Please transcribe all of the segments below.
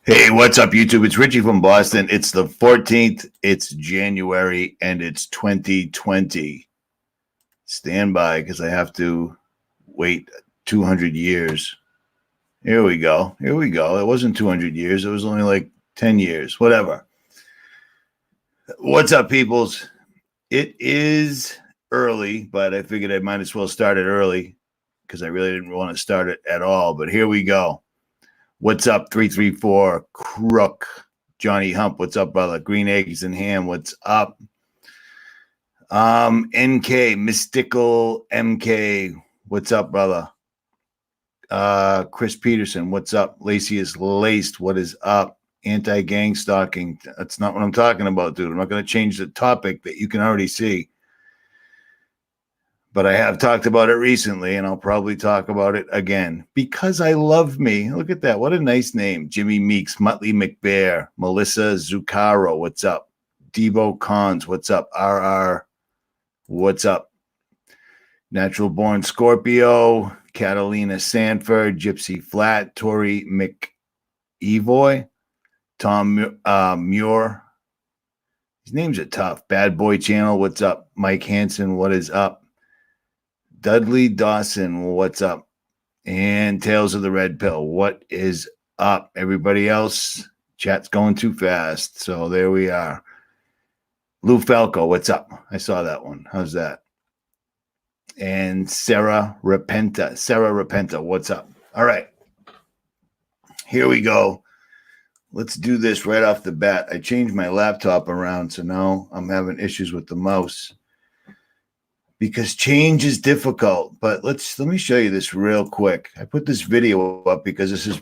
Hey, what's up, YouTube? It's Richie from Boston. It's the 14th. It's January, and it's 2020. Stand by, because I have to wait 200 years. Here we go. Here we go. It wasn't 200 years. It was only like 10 years. Whatever. What's up, peoples? It is early, but I figured I might as well start it early because I really didn't want to start it at all. But here we go. What's up, 334 Crook? Johnny Hump, what's up, brother? Green Eggs and Ham, what's up? NK, Mystical MK, what's up, brother? Chris Peterson, what's up? Lacey is Laced, what is up? Anti-gang stalking, that's not what I'm talking about, dude. I'm not going to change the topic that you can already see. But I have talked about it recently, and I'll probably talk about it again because I love me. Look at that. What a nice name. Jimmy Meeks, 𝗦𝗵𝗿𝗆𝗍, Melissa Zuccaro, what's up? Devo Cons, what's up? RR, what's up? Natural Born Scorpio, Catalina Sanford, Gypsy Flat, Tori McEvoy, Tom Muir. These names are tough. Bad Boy Channel, what's up? Mike Hansen, what is up? Dudley Dawson, what's up? And Tales of the Red Pill, what is up? Everybody else, chat's going too fast. So there we are. Lou Falco, what's up? I saw that one. How's that? And Sarah Repenta, what's up? All right. Here we go. Let's do this right off the bat. I changed my laptop around, so now I'm having issues with the mouse, because change is difficult. But let me show you this real quick. I put this video up because this is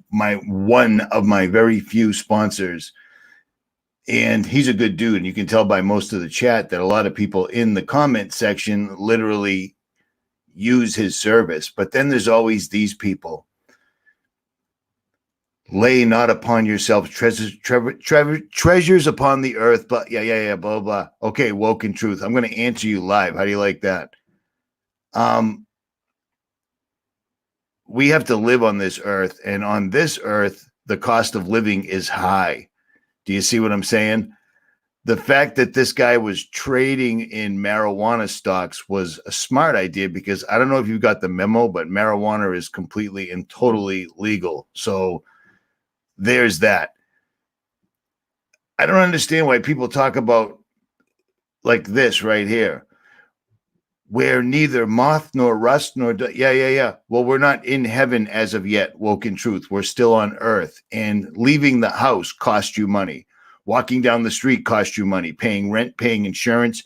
one of my very few sponsors, and he's a good dude. And you can tell by most of the chat that a lot of people in the comment section literally use his service. But then there's always these people. Lay not upon yourselves treasures upon the earth, but blah, blah. Okay, woke in truth. I'm going to answer you live. How do you like that? We have to live on this earth, and on this earth, the cost of living is high. Do you see what I'm saying? The fact that this guy was trading in marijuana stocks was a smart idea, because I don't know if you got the memo, but marijuana is completely and totally legal. So there's that. I don't understand why people talk about like this right here, where neither moth nor rust nor well, we're not in heaven as of yet. Woke in truth, we're still on earth, and leaving the house costs you money. Walking down the street costs you money. Paying rent, paying insurance,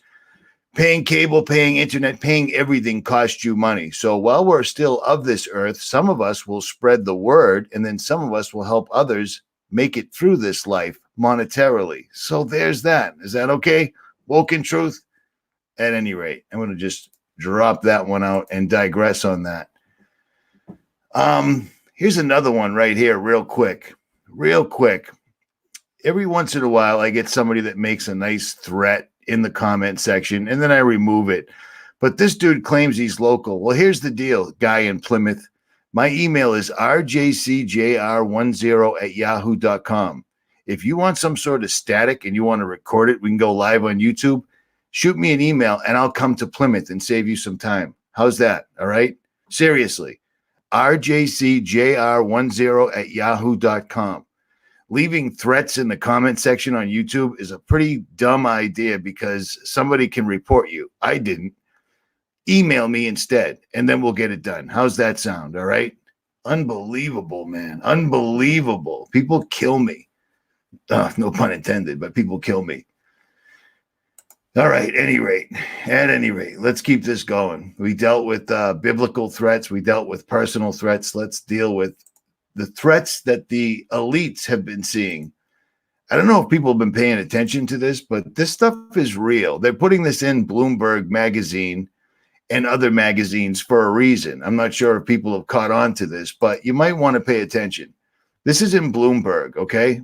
paying cable, paying internet, paying everything costs you money. So while we're still of this earth, some of us will spread the word, and then some of us will help others make it through this life monetarily. So there's that. Is that okay? Woke in truth? At any rate, I'm going to just drop that one out and digress on that. Here's another one right here, real quick. Every once in a while, I get somebody that makes a nice threat in the comment section, and then I remove it. But this dude claims he's local. Well, here's the deal, guy in Plymouth. My email is rjcjr10@yahoo.com. If you want some sort of static and you want to record it, we can go live on YouTube. Shoot me an email, and I'll come to Plymouth and save you some time. How's that? All right? Seriously. rjcjr10@yahoo.com. Leaving threats in the comment section on YouTube is a pretty dumb idea, because somebody can report you. I didn't. Email me instead, and then we'll get it done. How's that sound? All right? Unbelievable, man. Unbelievable. People kill me. No pun intended, but people kill me. All right. At any rate, let's keep this going. We dealt with biblical threats. We dealt with personal threats. Let's deal with the threats that the elites have been seeing. I don't know if people have been paying attention to this, but this stuff is real. They're putting this in Bloomberg Magazine and other magazines for a reason. I'm not sure if people have caught on to this, but you might want to pay attention. This is in Bloomberg, okay?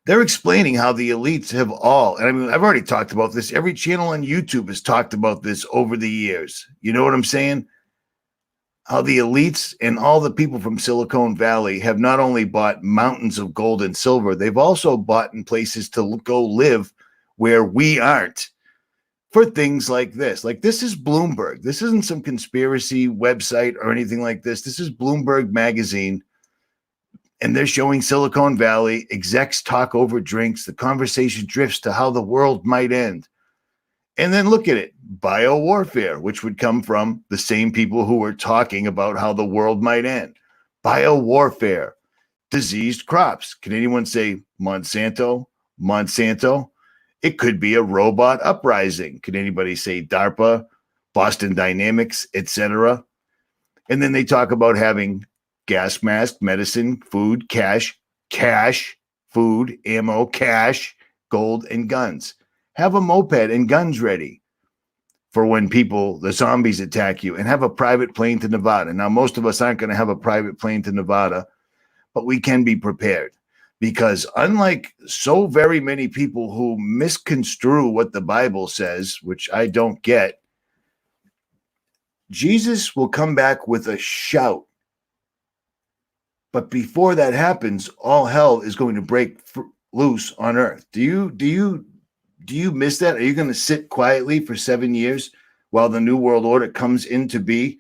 They're explaining how the elites have all, and I mean, I've already talked about this. Every channel on YouTube has talked about this over the years. You know what I'm saying? how the elites and all the people from Silicon Valley have not only bought mountains of gold and silver, they've also bought in places to go live where we aren't for things like this. Like, this is Bloomberg. This isn't some conspiracy website or anything like this. This is Bloomberg Magazine. And they're showing Silicon Valley execs talk over drinks. The conversation drifts to how the world might end. And then look at it, biowarfare, which would come from the same people who were talking about how the world might end. Biowarfare, diseased crops. Can anyone say Monsanto? Monsanto? It could be a robot uprising. Can anybody say DARPA, Boston Dynamics, etc.? And then they talk about having gas mask, medicine, food, cash, food, ammo, cash, gold, and guns. Have a moped and guns ready for when the zombies attack you, and have a private plane to Nevada. Now, most of us aren't going to have a private plane to Nevada, but we can be prepared, because unlike so very many people who misconstrue what the Bible says, which I don't get, Jesus will come back with a shout. But before that happens, all hell is going to break loose on earth. Do you miss that? Are you going to sit quietly for 7 years while the New World Order comes into be,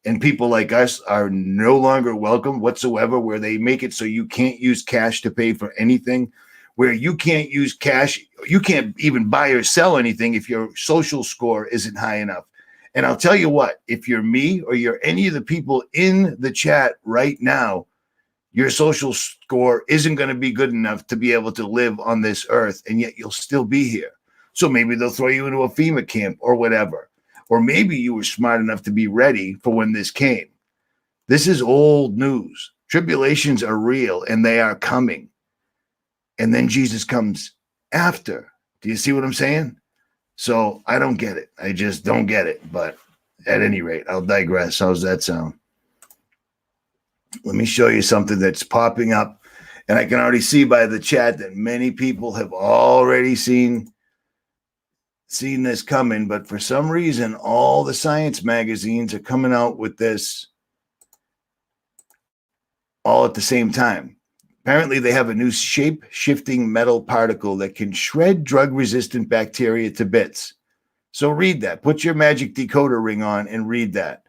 and people like us are no longer welcome whatsoever, where they make it so you can't use cash to pay for anything, where you can't use cash, you can't even buy or sell anything if your social score isn't high enough? And I'll tell you what, if you're me or you're any of the people in the chat right now, your social score isn't going to be good enough to be able to live on this earth, and yet you'll still be here. So maybe they'll throw you into a FEMA camp or whatever. Or maybe you were smart enough to be ready for when this came. This is old news. Tribulations are real, and they are coming. And then Jesus comes after. Do you see what I'm saying? So I don't get it. I just don't get it. But at any rate, I'll digress. How's that sound? Let me show you something that's popping up. And I can already see by the chat that many people have already seen this coming. But for some reason, all the science magazines are coming out with this all at the same time. Apparently, they have a new shape-shifting metal particle that can shred drug-resistant bacteria to bits. So read that. Put your magic decoder ring on and read that.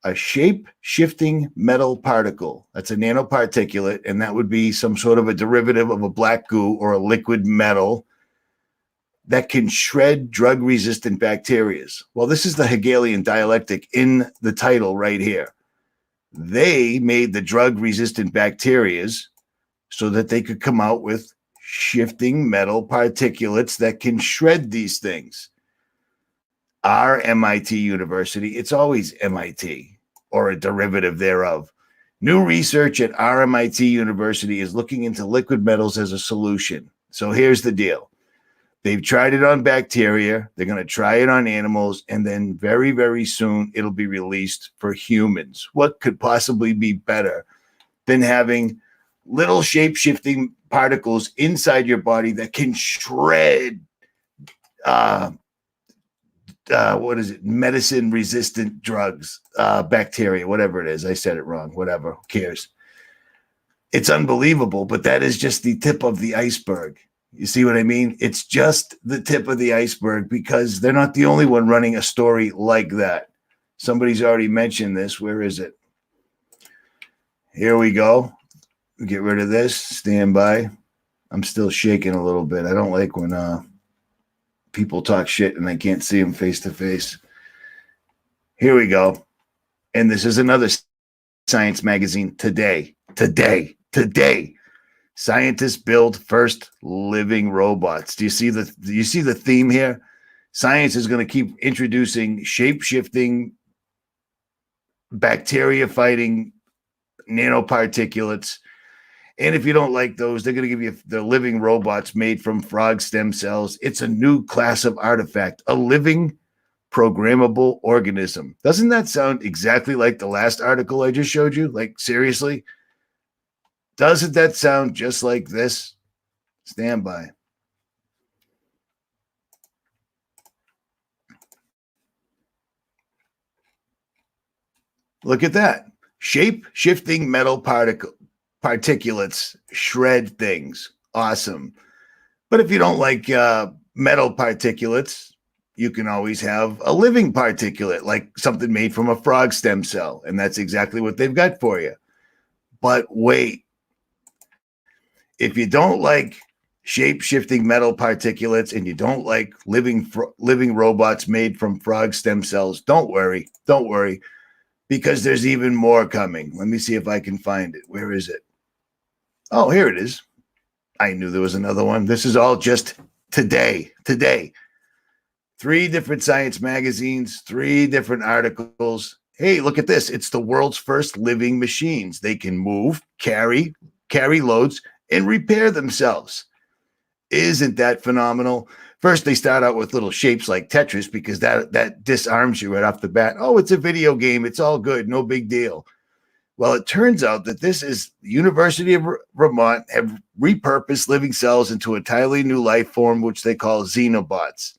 A shape-shifting metal particle. That's a nanoparticulate, and that would be some sort of a derivative of a black goo or a liquid metal that can shred drug-resistant bacteria. Well, this is the Hegelian dialectic in the title right here. They made the drug-resistant bacteria so that they could come out with shifting metal particulates that can shred these things. Our MIT University, it's always MIT or a derivative thereof. New research at our MIT University is looking into liquid metals as a solution. So here's the deal. They've tried it on bacteria. They're going to try it on animals. And then very, very soon, it'll be released for humans. What could possibly be better than having little shape-shifting particles inside your body that can shred medicine-resistant drugs, bacteria, whatever it is. I said it wrong. Whatever. Who cares? It's unbelievable, but that is just the tip of the iceberg. You see what I mean? It's just the tip of the iceberg, because they're not the only one running a story like that. Somebody's already mentioned this. Where is it? Here we go. Get rid of this. Stand by. I'm still shaking a little bit. I don't like when people talk shit and I can't see them face to face. Here we go. And this is another science magazine today. Scientists build first living robots. Do you see the theme here? Science is going to keep introducing shape-shifting, bacteria-fighting nanoparticulates. And if you don't like those, they're going to give you the living robots made from frog stem cells. It's a new class of artifact, a living programmable organism. Doesn't that sound exactly like the last article I just showed you? Like, seriously? Doesn't that sound just like this? Stand by. Look at that. Shape-shifting metal particulates shred things. Awesome. But if you don't like metal particulates, you can always have a living particulate, like something made from a frog stem cell. And that's exactly what they've got for you. But wait, if you don't like shape-shifting metal particulates and you don't like living robots made from frog stem cells, don't worry, because there's even more coming. Let me see if I can find it. Where is it? Oh, here it is. I knew there was another one. This is all just today. 3 different science magazines, 3 different articles. Hey, look at this. It's the world's first living machines. They can move, carry loads, and repair themselves. Isn't that phenomenal? First, they start out with little shapes like Tetris because that disarms you right off the bat. Oh, it's a video game. It's all good. No big deal. Well, it turns out that this is the University of Vermont have repurposed living cells into a entirely new life form, which they call xenobots.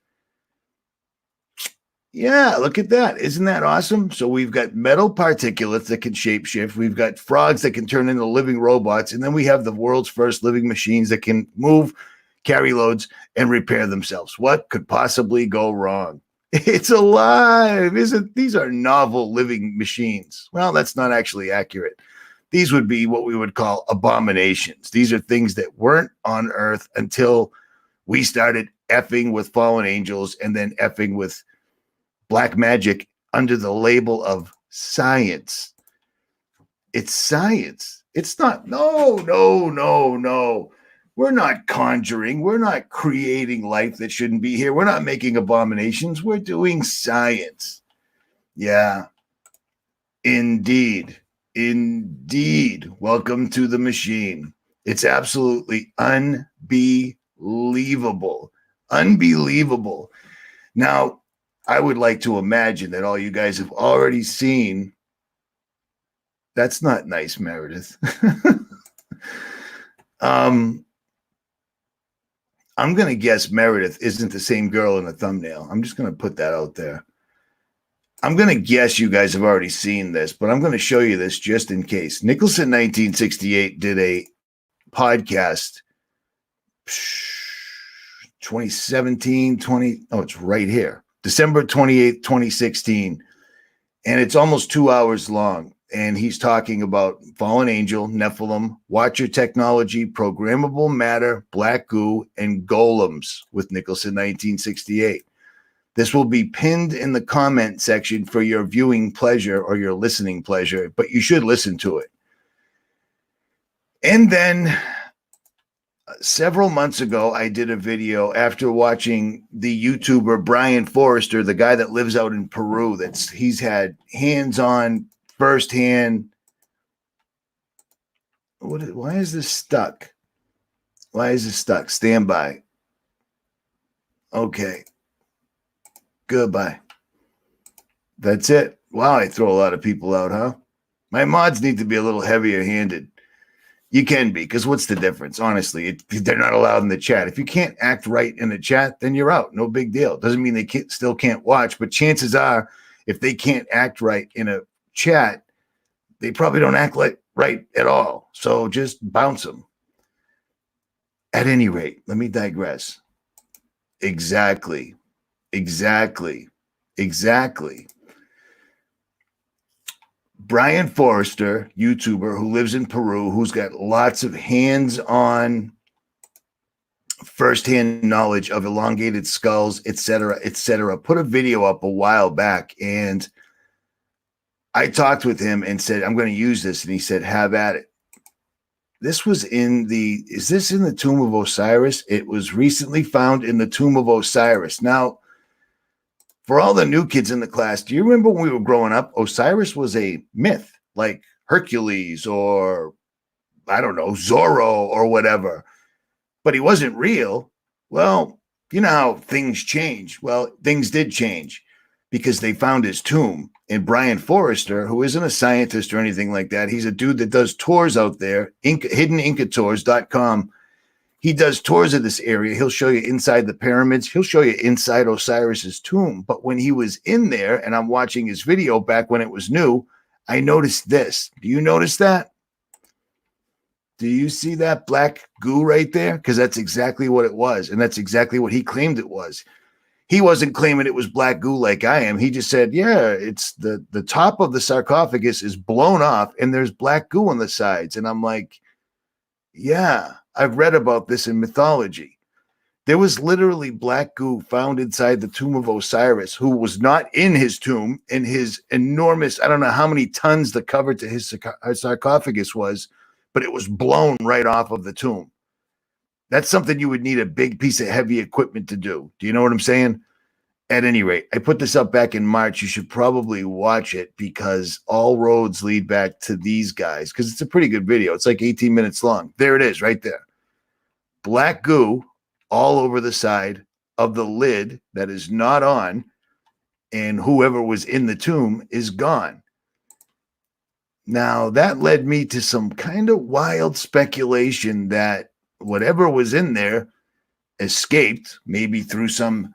Yeah, look at that. Isn't that awesome? So we've got metal particulates that can shapeshift. We've got frogs that can turn into living robots. And then we have the world's first living machines that can move, carry loads, and repair themselves. What could possibly go wrong? It's alive. These are novel living machines. Well, that's not actually accurate. These would be what we would call abominations. These are things that weren't on Earth until we started effing with fallen angels and then effing with black magic under the label of science. It's science. It's not. No. We're not conjuring. We're not creating life that shouldn't be here. We're not making abominations. We're doing science. Yeah. Indeed. Welcome to the machine. It's absolutely unbelievable. Now, I would like to imagine that all you guys have already seen. That's not nice, Meredith. I'm going to guess Meredith isn't the same girl in the thumbnail. I'm just going to put that out there. I'm going to guess you guys have already seen this, but I'm going to show you this just in case. Nicholson 1968 did a podcast 2017, it's right here. December 28th, 2016. And it's almost 2 hours long. And he's talking about fallen angel, Nephilim, Watcher technology, programmable matter, black goo, and golems with Nicholson 1968. This will be pinned in the comment section for your viewing pleasure or your listening pleasure, but you should listen to it. And then several months ago, I did a video after watching the YouTuber Brian Forrester, the guy that lives out in Peru. He's had hands-on, firsthand. Why is this stuck? Stand by. Okay. Goodbye. That's it. Wow, I throw a lot of people out, huh? My mods need to be a little heavier handed. You can be, because what's the difference? Honestly, they're not allowed in the chat. If you can't act right in the chat, then you're out. No big deal. Doesn't mean they still can't watch, but chances are, if they can't act right in a chat, they probably don't act right at all. So just bounce them. At any rate, let me digress. Exactly. Brian Forrester, YouTuber who lives in Peru, who's got lots of hands-on, firsthand knowledge of elongated skulls, etc., put a video up a while back, and I talked with him and said, I'm going to use this, and he said, have at it. Is this in the tomb of Osiris? It was recently found in the tomb of Osiris. Now, for all the new kids in the class, do you remember when we were growing up, Osiris was a myth, like Hercules or, I don't know, Zorro or whatever, but he wasn't real. Well, you know how things change. Well, things did change because they found his tomb. And Brian Forrester, who isn't a scientist or anything like that, he's a dude that does tours out there, hiddenincatours.com. He does tours of this area. He'll show you inside the pyramids. He'll show you inside Osiris's tomb. But when he was in there, and I'm watching his video back when it was new, I noticed this. Do you notice that? Do you see that black goo right there? Because that's exactly what it was. And that's exactly what he claimed it was. He wasn't claiming it was black goo like I am. He just said, yeah, it's the top of the sarcophagus is blown off and there's black goo on the sides. And I'm like, yeah, I've read about this in mythology. There was literally black goo found inside the tomb of Osiris, who was not in his tomb, and his enormous, I don't know how many tons the cover to his sarcophagus was, but it was blown right off of the tomb. That's something you would need a big piece of heavy equipment to do. Do you know what I'm saying? At any rate, I put this up back in March. You should probably watch it because all roads lead back to these guys because it's a pretty good video. It's like 18 minutes long. There it is right there. Black goo all over the side of the lid that is not on, and whoever was in the tomb is gone. Now, that led me to some kind of wild speculation that whatever was in there escaped, maybe through some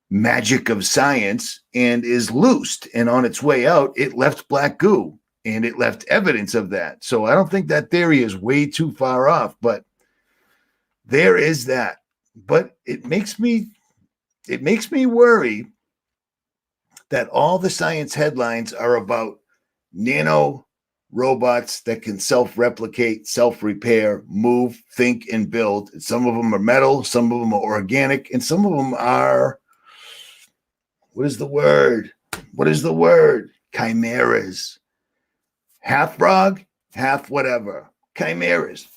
magic of science, and is loosed. And on its way out, it left black goo, and it left evidence of that. So I don't think that theory is way too far off, but there is that. But it makes me worry that all the science headlines are about nano robots that can self-replicate, self-repair, move, think, and build. Some of them are metal, some of them are organic, and some of them are, what is the word? Chimeras. Half frog, half whatever. Chimeras.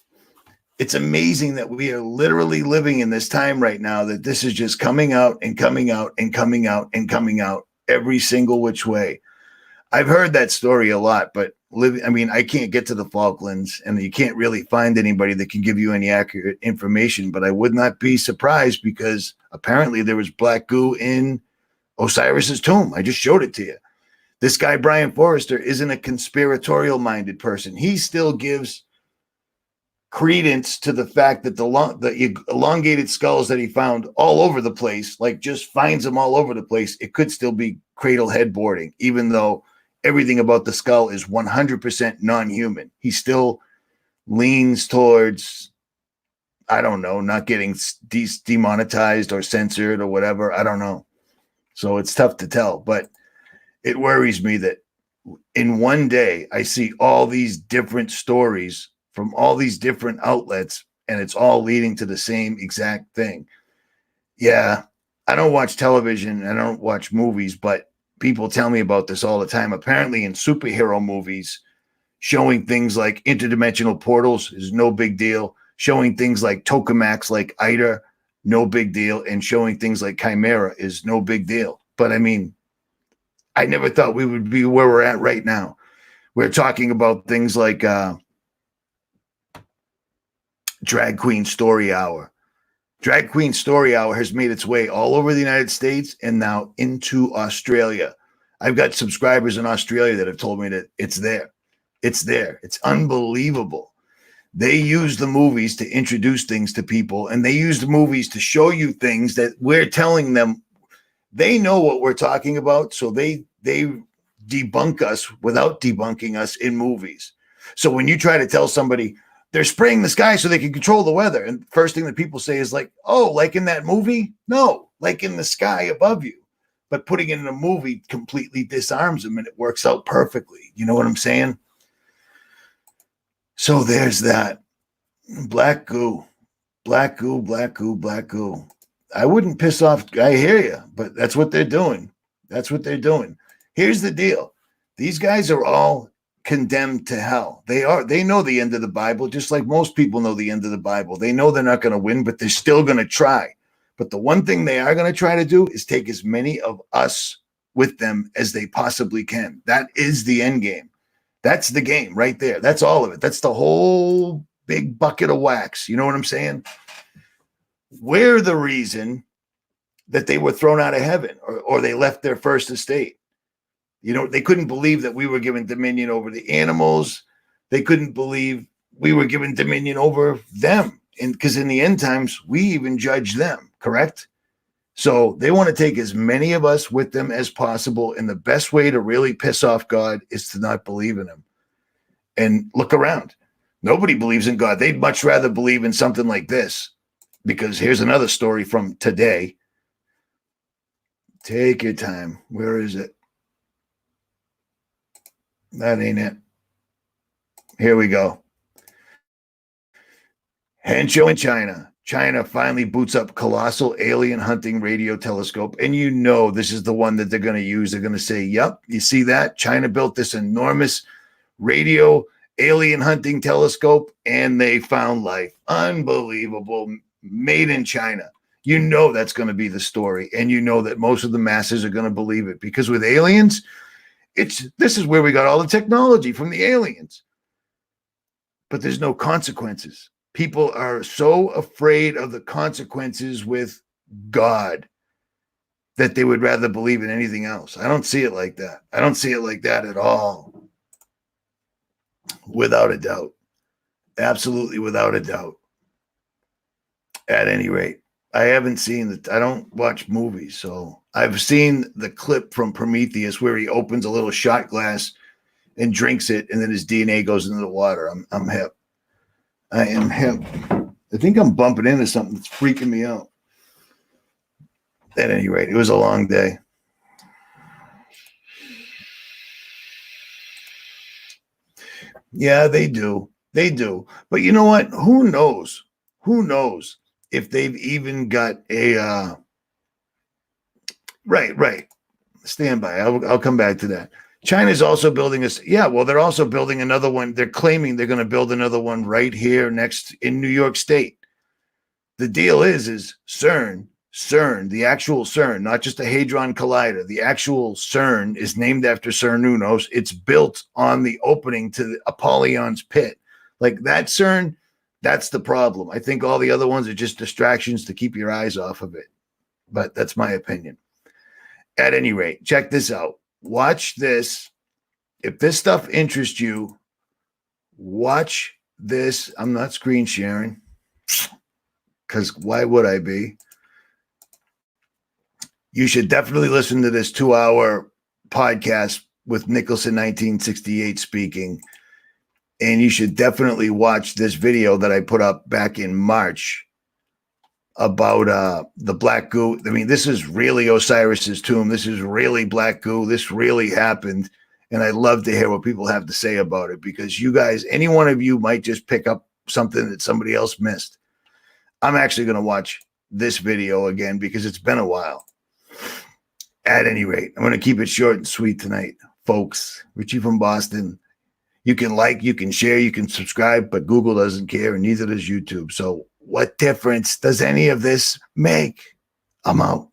It's amazing that we are literally living in this time right now that this is just coming out and coming out and coming out and coming out every single which way. I've heard that story a lot, but I can't get to the Falklands, and you can't really find anybody that can give you any accurate information, but I would not be surprised because apparently there was black goo in Osiris's tomb. I just showed it to you. This guy, Brian Forrester, isn't a conspiratorial-minded person. He still gives credence to the fact that the elongated skulls that he found all over the place, like just finds them all over the place, it could still be cradle headboarding, even though everything about the skull is 100% non-human. He still leans towards, I don't know, not getting demonetized or censored or whatever. I don't know. So it's tough to tell, but it worries me that in one day I see all these different stories from all these different outlets, and it's all leading to the same exact thing. Yeah, I don't watch television, I don't watch movies, but people tell me about this all the time. Apparently in superhero movies, showing things like interdimensional portals is no big deal. Showing things like tokamaks like 𝗏𝗏, no big deal. And showing things like Chimera is no big deal. But I mean, I never thought we would be where we're at right now. We're talking about things like Drag Queen Story Hour. Drag Queen Story Hour has made its way all over the United States and now into Australia. I've got subscribers in Australia that have told me that it's there. It's there. It's unbelievable. They use the movies to introduce things to people, and they use the movies to show you things that we're telling them. They know what we're talking about, so they debunk us without debunking us in movies. So when you try to tell somebody, they're spraying the sky so they can control the weather, and the first thing that people say is like, oh, like in that movie? No, like in the sky above you. But putting it in a movie completely disarms them, and it works out perfectly. You know what I'm saying? So there's that. Black goo. Black goo, black goo, black goo. I wouldn't piss off. I hear you, but that's what they're doing. That's what they're doing. Here's the deal. These guys are all condemned to hell. They know the end of the Bible, just like most people know the end of the Bible. They know they're not going to win, but they're still going to try. But the one thing they are going to try to do is take as many of us with them as they possibly can. That is the end game. That's the game right there. That's all of it. That's the whole big bucket of wax. You know what I'm saying? We're the reason that they were thrown out of heaven or they left their first estate. You know, they couldn't believe that we were given dominion over the animals. They couldn't believe we were given dominion over them. And because in the end times, we even judge them, correct? So they want to take as many of us with them as possible. And the best way to really piss off God is to not believe in him. And look around. Nobody believes in God. They'd much rather believe in something like this. Because here's another story from today. Take your time. Where is it? That ain't it. Here we go. Henshaw in China. China finally boots up colossal alien hunting radio telescope. And you know this is the one that they're going to use. They're going to say, yep, you see that? China built this enormous radio alien hunting telescope, and they found life. Unbelievable. Made in China. You know that's going to be the story. And you know that most of the masses are going to believe it. Because with aliens, this is where we got all the technology from the aliens. But there's no consequences. People are so afraid of the consequences with God that they would rather believe in anything else. I don't see it like that. I don't see it like that at all. Without a doubt. Absolutely without a doubt. At any rate, I haven't seen I don't watch movies, so I've seen the clip from Prometheus where he opens a little shot glass and drinks it, and then his DNA goes into the water. I'm hip. I am hip. I think I'm bumping into something that's freaking me out. At any rate, it was a long day. Yeah, they do. They do. But you know what? Who knows? Who knows if they've even got a right. Stand by. I'll come back to that. China's also building they're also building another one. They're claiming they're going to build another one right here next in New York State. The deal is CERN, the actual CERN, not just a Hadron Collider. The actual CERN is named after CERN. It's built on the opening to the Apollyon's pit. Like that CERN, that's the problem. I think all the other ones are just distractions to keep your eyes off of it. But that's my opinion. At any rate, check this out. Watch this. If this stuff interests you, watch this. I'm not screen sharing because why would I be? You should definitely listen to this 2-hour podcast with Nicholson 1968 speaking. And you should definitely watch this video that I put up back in March about the black goo. I mean, this is really Osiris's tomb. This is really black goo. This really happened. And I'd love to hear what people have to say about it because you guys, any one of you might just pick up something that somebody else missed. I'm actually going to watch this video again because it's been a while. At any rate, I'm going to keep it short and sweet tonight, folks. Richie from Boston. You can like, you can share, you can subscribe, but Google doesn't care and neither does YouTube. So what difference does any of this make? I'm out.